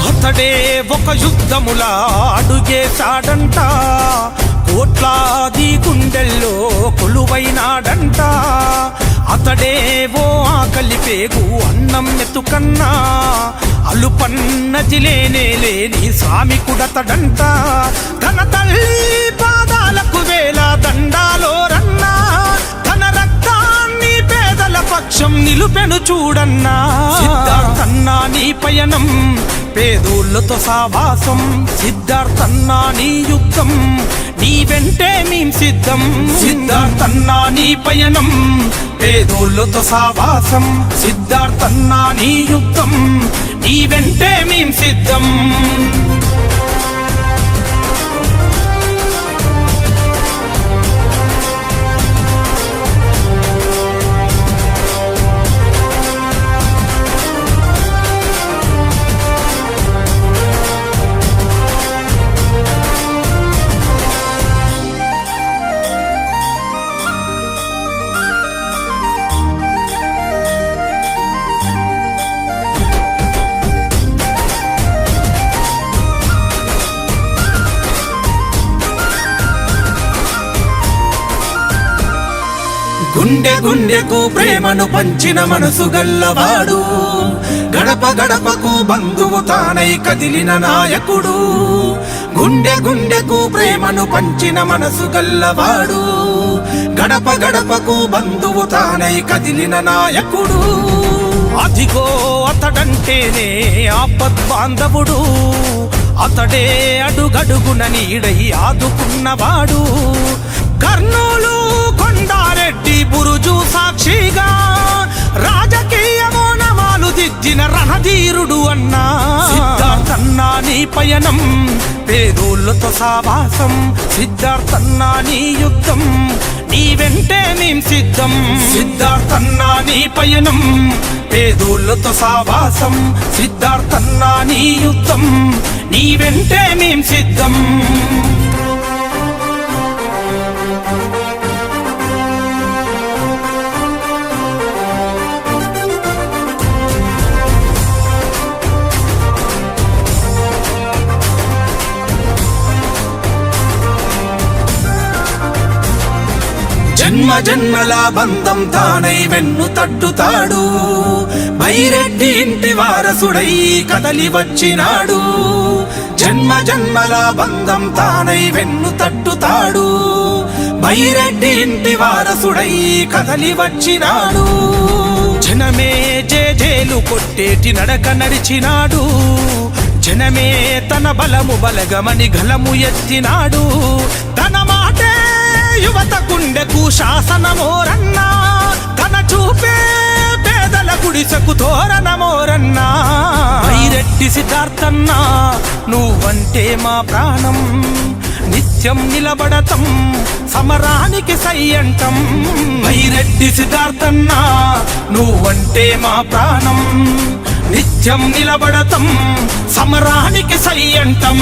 అతడే ఒక యుద్ధములా అడుగేశాడంట, కోట్లాది గుండెల్లో కొలువైనాడంట. అతడే ఓ ఆకలి పేగు అన్నం మెతుకన్నా, అలుపన్నది లేనే లేని శ్రామికుడతడంట. తన తల్లి పాదాలకు వేల దండాలోరన్నా, తన రక్తాన్ని పేదల పక్షం నిలుపెను చూడన్నా. సిద్ధార్థన్నా నీ పయనం పేదోళ్ళతో సావాసం, సిద్ధార్థన్నా నీ యుద్ధం నీ వెంటే మేం సిద్ధం. సిద్ధార్థన్నా నీ పయనం పేదోళ్ళతో సావాసం, సిద్ధార్థన్నా నీ యుద్ధం నీ వెంటే మేం సిద్ధం. గుండె గుండెకు ప్రేమను పంచిన మనసు గల్లవాడు, గడప గడపకు బంధువు తానై కదిలిన నాయకుడు. గుండె గుండెకు ప్రేమను పంచిన మనసు గల్లవాడు, గడప గడపకు బంధువు తానై కదిలిన నాయకుడు. అదిగో అతడంటేనే ఆపద్బాంధవుడు, అతడే అడుగడుగున నీడై ఆదుకున్నవాడు. కర్నూలు కొండారెడ్డి బురుజు సాక్షిగా రాజకీయ మౌనమాలు దిద్దిన రణధీరుడు అన్నా. సిద్ధార్థన్నా నీ పయనం పేదోళ్ళతో సావాసం, సిద్ధార్థన్నా నీ యుద్ధం నీ వెంటే మేం సిద్ధం. సిద్ధార్థన్నా నీ పయనం పేదోళ్ళతో సావాసం, సిద్ధార్థన్నా నీ యుద్ధం నీ వెంటే మేం సిద్ధం. జన్మ జన్మల బంధం తానై వెన్ను తట్టుతాడు, బైరెడ్డి ఇంటి వారసుడై కదలి వచ్చినాడు. జన్మ జన్మల బంధం తానై వెన్ను తట్టుతాడు, బైరెడ్డి ఇంటి వారసుడై కదలి వచ్చినాడు. జనమే జేజేలు కొట్టేటి నడక నడిచినాడు, జనమే తన బలము బలగమని గలము ఎత్తినాడు. తన మాటే యువత గుండెకు శాసనమోరన్నా, తన చూపే పేదల గుడిసెకు తోరణమోరన్నా. బైరెడ్డి సిద్ధార్థన్నా నువ్వంటే మా ప్రాణం, నిత్యం నిలబడతం సమరానికి సయ్యంటం. బైరెడ్డి సిద్ధార్థన్నా నువ్వంటే మా ప్రాణం, నిత్యం నిలబడతం సమరానికి సయ్యంటం.